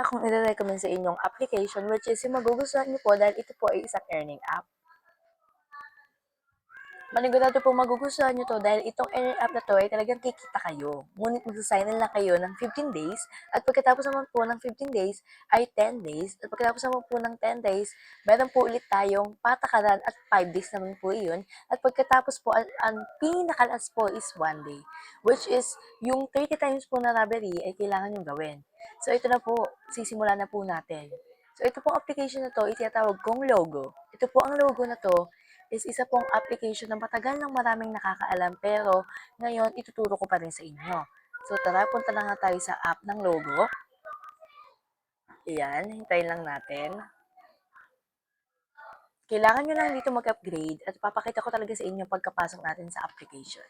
akong i-recommend sa inyong application which is yung magugustuhan niyo po dahil ito po ay isang earning app. Manigurado po magugustuhan nyo to dahil itong earning app na to ay talagang kikita kayo. Ngunit magsasign in lang kayo ng 15 days at pagkatapos naman po ng 15 days ay 10 days at pagkatapos naman po ng 10 days, meron po ulit tayong patakaran at 5 days naman po iyon at pagkatapos po ang pinakalas po is 1 day which is yung 30 times po na robbery ay kailangan nyo gawin. So ito na po, sisimula na po natin. So ito pong application na to, itinatawag kong Logo. Ito po ang logo na to is isa pong application na matagal nang maraming nakakaalam pero ngayon ituturo ko pa rin sa inyo. So tara, punta na nga tayo sa app ng Logo. Ayan, hintayin lang natin. Kailangan nyo lang dito mag-upgrade at papakita ko talaga sa inyo pagkapasok natin sa application.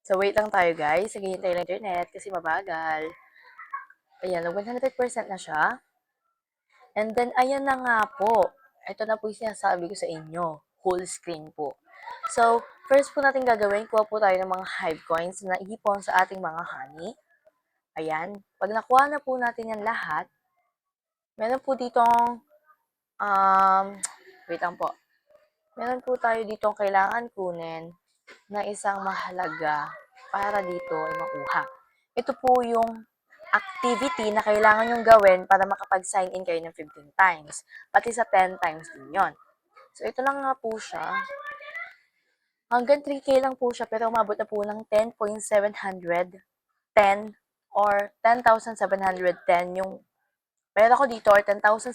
So wait lang tayo guys, naghihintay ng internet kasi mabagal. Ayan, 100% na siya. And then, ayan na nga po. Ito na po yung sinasabi ko sa inyo. Whole screen po. So, first po natin gagawin, kuha po tayo ng mga hive coins na ihipon sa ating mga honey. Ayan. Pag nakuha na po natin yan lahat, meron po ditong, wait lang po. Meron po tayo ditong kailangan kunin na isang mahalaga para dito ay makuha. Ito po yung activity na kailangan yung gawin para makapag-sign in kayo ng 15 times. Pati sa 10 times din yon. So, ito lang nga po siya. Hanggang 3K lang po siya, pero umabot na po ng 10,710 or 10,710 yung meron ako dito or 10,710.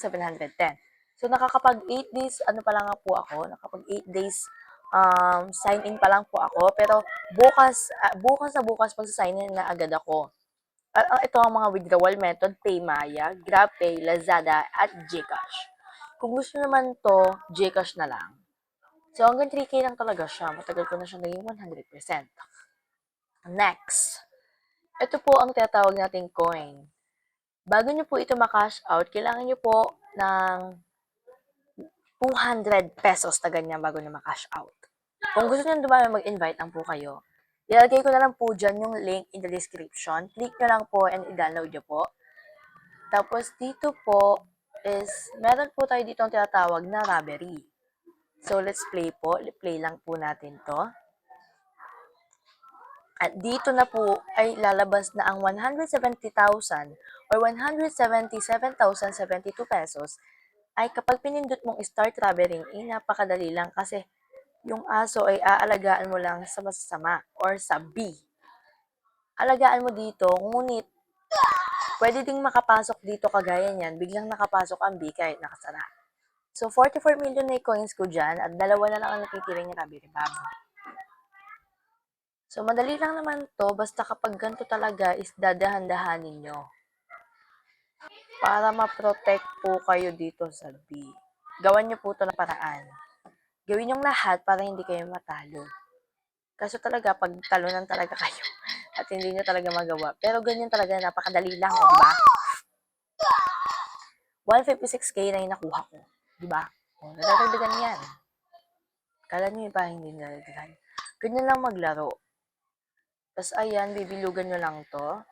So, nakakapag 8 days, ano pa lang nga po ako, nakapag 8 days sign in pa lang po ako. Pero bukas na bukas pag-sign in na agad ako. Ito ang mga withdrawal method, PayMaya, GrabPay, Lazada, at GCash. Kung gusto naman to, GCash na lang. So, hanggang 3K lang talaga siya. Matagal ko na siya naging 100%. Next. Ito po ang tinatawag nating coin. Bago nyo po ito ma-cash out, kailangan nyo po ng 200 pesos na ganyan bago nyo ma-cash out. Kung gusto nyo dumami mag-invite lang po kayo, ilalagay ko na lang po dyan yung link in the description. Click nyo lang po and i-download nyo po. Tapos dito po is, meron po tayo dito ang tinatawag na robbery. So let's play po. Play lang po natin to. At dito na po ay lalabas na ang 170,000 or 177,072 pesos ay kapag pinindot mong start robbery, napakadali lang kasi yung aso ay aalagaan mo lang sa masasama or sa B. Alagaan mo dito, ngunit pwede ding makapasok dito kagaya niyan, biglang nakapasok ang B kahit nakasara. So, 44 million na coins ko dyan at dalawa na lang ang natitira niya Robbery Bob. So, madali lang naman to, basta kapag ganito talaga is dadahan-dahanin nyo. Para ma-protect po kayo dito sa B. Gawan nyo po ito na paraan. Gawin yung lahat para hindi kayo matalo. Kaso talaga, pag talunan talaga kayo at hindi nyo talaga magawa. Pero ganyan talaga, napakadali lang, di ba? 156K na yung nakuha ko. Di ba? O, nadadagdagan yan. Kala nyo ba hindi nadadagdagan? Ganyan lang maglaro. Tapos ayan, bibilugan nyo lang to.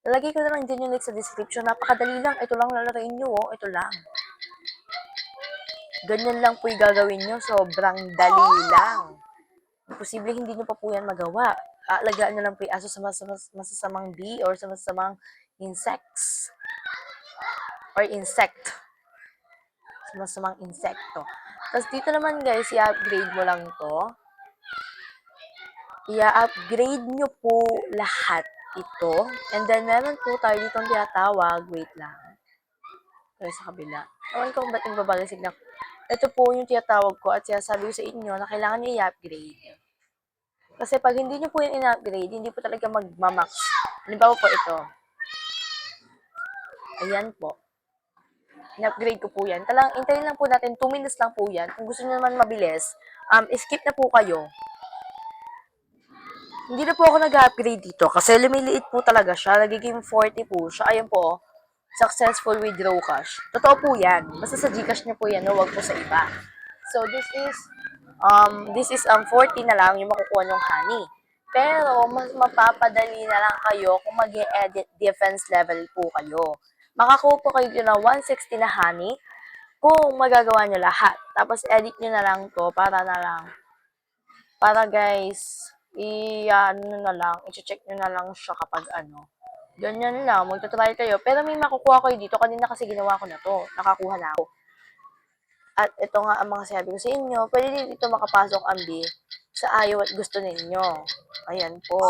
Lalagay ko na lang din yung link sa description. Napakadali lang. Ito lang lalaroin nyo, oh. Ito lang. Ganyan lang po yung gagawin nyo. Sobrang dali lang. Posible hindi nyo pa po yan magawa. Aalagaan nyo lang po yung aso sa masasamang bee or sa masasamang insects. Or insect. Sa masasamang insekto. Tapos dito naman guys, i-upgrade mo lang to. I-upgrade nyo po lahat ito. And then, meron po tayo dito ang tinatawag. Wait lang. Tayo sa kabila. Ewan ko kung ba't nagbabagal signal. Ito po yung tinatawag ko at sinasabi ko sa inyo na kailangan nyo i-upgrade. Kasi pag hindi nyo po yung in-upgrade, hindi po talaga magmamax. Halimbawa po ito. Ayan po. In-upgrade ko po yan. Intayin lang po natin. 2 minutes lang po yan. Kung gusto nyo naman mabilis, skip na po kayo. Hindi na po ako nag-upgrade dito kasi lumiliit po talaga siya. Nagiging 40 po siya. Ayan po. successful withdraw cash. Totoo po yan. Basta sa GCash niyo po yan, no? Wag po sa iba. So, this is 40 na lang yung makukuha ng honey. Pero, mas mapapadali na lang kayo kung mag edit defense level po kayo. Makakuha po kayo ng 160 na honey kung magagawa nyo lahat. Tapos, edit nyo na lang to para guys, ano na lang, i-check nyo na lang siya kapag ano. Ganyan lang, magta-try kayo. Pero may makukuha kayo dito. Kanina kasi ginawa ko na to. Nakakuha na ako. At ito nga ang mga sabi ko sa inyo. Pwede din dito makapasok ang B sa ayaw at gusto ninyo. Ayan po.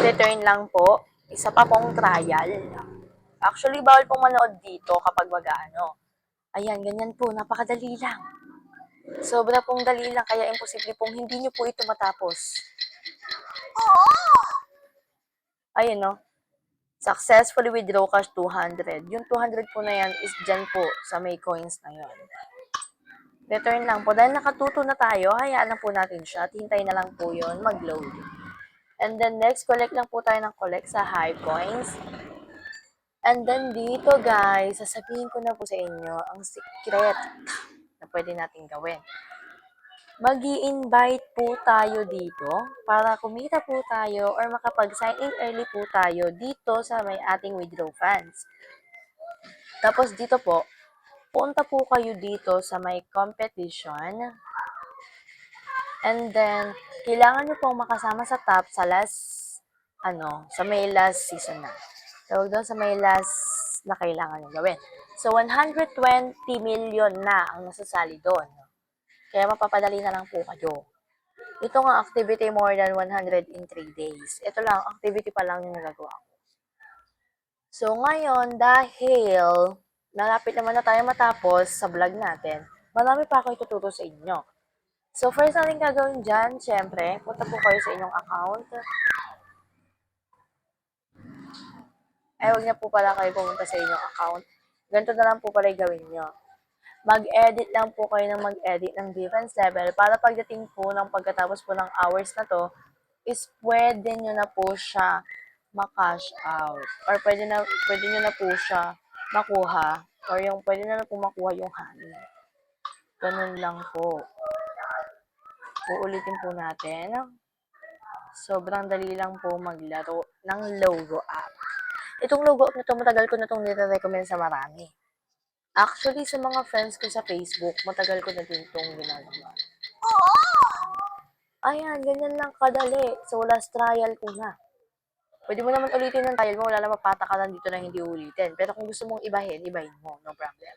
Return lang po. Isa pa pong trial. Actually, bawal pong manood dito kapag mag-ano. Ayan, ganyan po. Napakadali lang. Sobra pong dali lang. Kaya imposible pong hindi nyo po ito matapos. Ayun, no? Successfully withdraw cash 200. Yung 200 po na yan is dyan po sa may coins na yon. Return lang po. Dahil nakatuto na tayo, hayaan na po natin siya at hintay na lang po yon mag-load. And then next, collect lang po tayo ng collect sa high coins. And then dito guys, sasabihin ko na po sa inyo ang secret na pwede natin gawin. Mag-i-invite po tayo dito para kumita po tayo or makapag-sign in early po tayo dito sa may ating withdraw funds. Tapos dito po, punta po kayo dito sa may competition. And then, kailangan nyo pong makasama sa top sa sa may last season na. Tawag doon sa may last na kailangan nyo gawin. So, 120 million na ang nasasali doon. Kaya mapapadali na lang po kayo. Ito nga activity more than 103 days. Ito lang, activity pa lang yung nagagawa ko. So ngayon, dahil malapit naman na tayo matapos sa vlog natin, marami pa ako ituturo sa inyo. So first natin gagawin dyan, syempre, punta po kayo sa inyong account. Huwag na po pala kayo pumunta sa inyong account. Ganito na lang po pala gawin nyo. Mag-edit lang po kayo ng mag-edit ng defense level para pagdating po ng pagkatapos po ng hours na to, is pwede nyo na po siya ma-cash out. Or pwede nyo na po siya makuha. Or yung pwede na po makuha yung honey. Ganun lang po. Uulitin po natin. Sobrang dali lang po maglaro ng logo app. Itong logo app na to, matagal ko na itong nire-recommend sa marami. Actually, sa mga friends ko sa Facebook, matagal ko na din itong ginagawa. Ayan, ganyan lang kadali. So, last trial ko na. Pwede mo naman ulitin ng trial mo, wala naman patakaran dito na hindi ulitin. Pero kung gusto mong ibahin mo. No problem.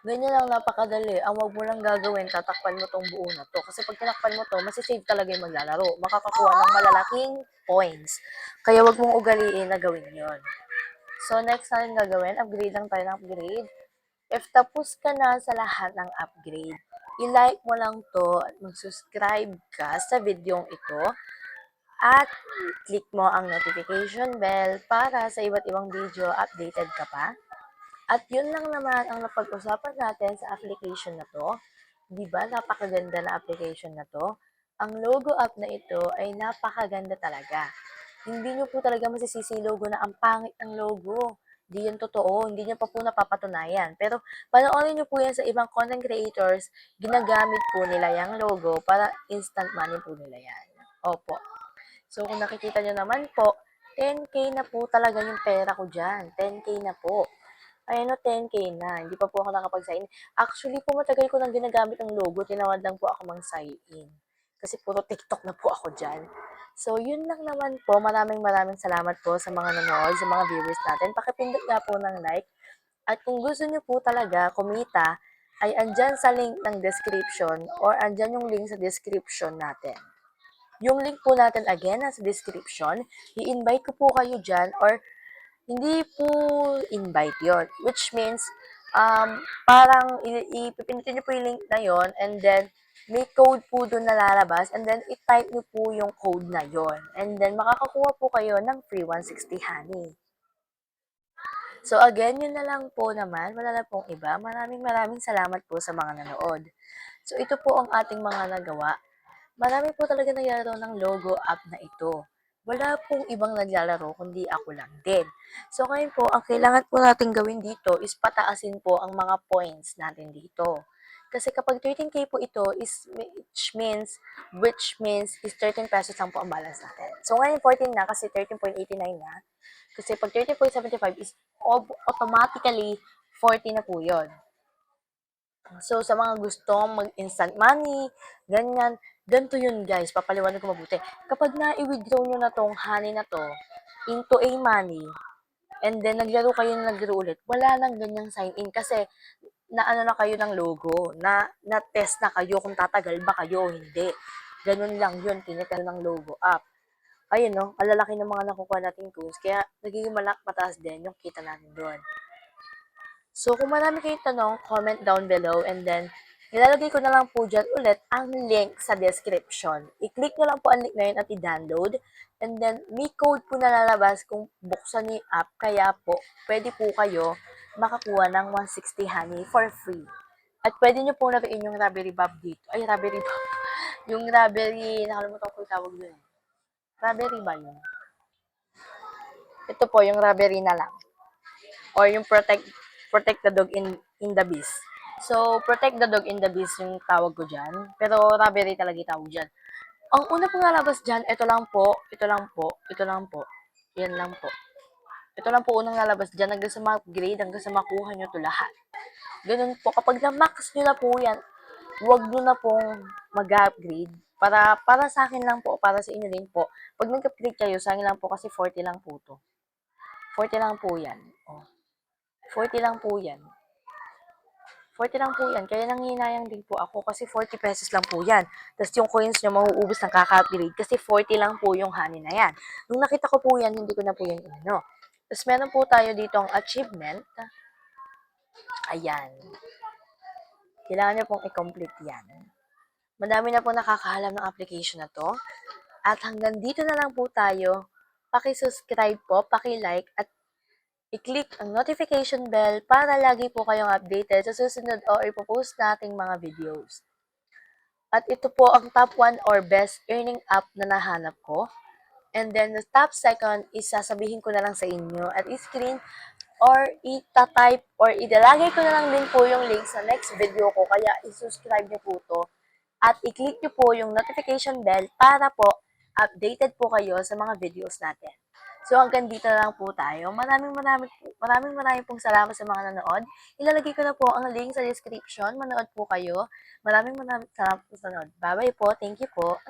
Ganyan lang napakadali. Ang wag mo lang gagawin, tatakpan mo tong buo na to. Kasi pag tinakpan mo to, masisave talaga yung maglalaro. Makakakuha ng malalaking points. Kaya wag mong ugaliin na gawin yon. So, next natin gagawin, upgrade lang tayo ng upgrade. If tapos ka na sa lahat ng upgrade, i-like mo lang to at mag-subscribe ka sa video ito at click mo ang notification bell para sa iba't ibang video updated ka pa. At yun lang naman ang napag-usapan natin sa application na to. Diba, napakaganda na application na to. Ang logo app na ito ay napakaganda talaga. Hindi nyo po talaga masisisi logo na ang pangit ng logo. Hindi yan totoo. Hindi nyo pa po napapatunayan. Pero panoorin nyo po yan sa ibang content creators, ginagamit po nila yung logo para instant money po nila yan. Opo. So kung nakikita nyo naman po, 10K na po talaga yung pera ko dyan. 10K na po. Ayan o, 10K na. Hindi pa po ako nakapag-sign. Actually po, matagal ko nang ginagamit ang logo. Tinawad lang po ako mag-sign in. Kasi puro TikTok na po ako dyan. So, yun lang naman po. Maraming salamat po sa mga nanonood, sa mga viewers natin. Pakipindot nga po ng like. At kung gusto nyo po talaga kumita, ay andyan sa link ng description or andyan yung link sa description natin. Yung link po natin again nasa description. I-invite ko po kayo dyan or hindi po invite yon, which means parang ipipindutin niyo po yung link na yon and then may code po doon na lalabas and then i-type niyo po yung code na yon and then makakakuha po kayo ng free 160 honey. So again, yun na lang po naman. Wala na pong iba. Maraming salamat po sa mga nanood. So ito po ang ating mga nagawa. Marami po talaga naglaro ng logo app na ito. wala pong ibang naglalaro kundi ako lang din. So ngayon po, ang kailangan po natin gawin dito is pataasin po ang mga points natin dito. Kasi kapag 13K po ito is which means is 13 pesos lang po ang balance natin. So ngayon 14 na kasi 13.89 na. Kasi pag 13.75 is automatically 40 na po yun. So, sa mga gustong mag-instant money, ganyan, ganito yun guys, papaliwanag ko mabuti. Kapag na-withdraw nyo na tong honey na to into a money, and then naglaro kayo na naglaro ulit, wala nang ganyang sign in kasi naano na kayo ng logo, na-test na kayo kung tatagal ba kayo o hindi. Ganun lang yun, tinatalo ng logo up. Ayun no, alalaki ng mga nakukuha nating tools, kaya nagiging mataas din yung kita natin doon. So, kung marami kayong tanong, comment down below and then nilalagay ko na lang po dyan ulit ang link sa description. I-click nyo lang po ang link na yun at i-download. And then, may code po na lalabas kung buksan niyo yung app. Kaya po, pwede po kayo makakuha ng 160 honey for free. At pwede nyo po laruin yung Raspberry Bob dito. Ay, Raspberry Bob. Yung Raspberry, nakalimutan ko yung tawag doon. Raspberry ba yun? Ito po, yung Raspberry na lang. Or yung protect the dog in the beast. So, protect the dog in the beast yung tawag ko dyan. Pero, Raspberry talaga yung tawag dyan. Ang una pong lalabas dyan, ito lang po, ito lang po, ito lang po. Yan lang po. Ito lang po unang lalabas dyan hanggang sa ma-upgrade, hanggang sa makuha nyo to lahat. Ganun po. Kapag na-max nyo na po yan, huwag nyo na pong mag-upgrade. Para sa akin lang po, para sa inyo din po. Pag nag-upgrade kayo, sa akin lang po kasi 40 lang po to. 40 lang po yan. Oh. 40 lang po yan. 40 lang po yan. Kaya nanghihinayang din po ako kasi 40 pesos lang po yan. Tapos yung coins nyo mauubos ng kaka-upgrade kasi 40 lang po yung honey na yan. Nung nakita ko po yan, hindi ko na po yan inano. Tapos meron po tayo dito ang achievement. Ayan. Kailangan nyo pong i-complete yan. Madami na po nakakahalam ng application na to. At hanggang dito na lang po tayo. Paki-subscribe po, paki-like, at i-click ang notification bell para lagi po kayong updated sa susunod o ipopost nating mga videos. At ito po ang top 1 or best earning app na nahanap ko. And then the top second is sasabihin ko na lang sa inyo at i-screen or ita-type or idalagay ko na lang din po yung link sa next video ko. Kaya i-subscribe niyo po to at i-click niyo po yung notification bell para po updated po kayo sa mga videos natin. So hanggang dito na lang po tayo. Maraming pong salamat sa mga nanood. Ilalagay ko na po ang link sa description. Manood po kayo. Maraming salamat po sa nanood. Bye-bye po. Thank you po.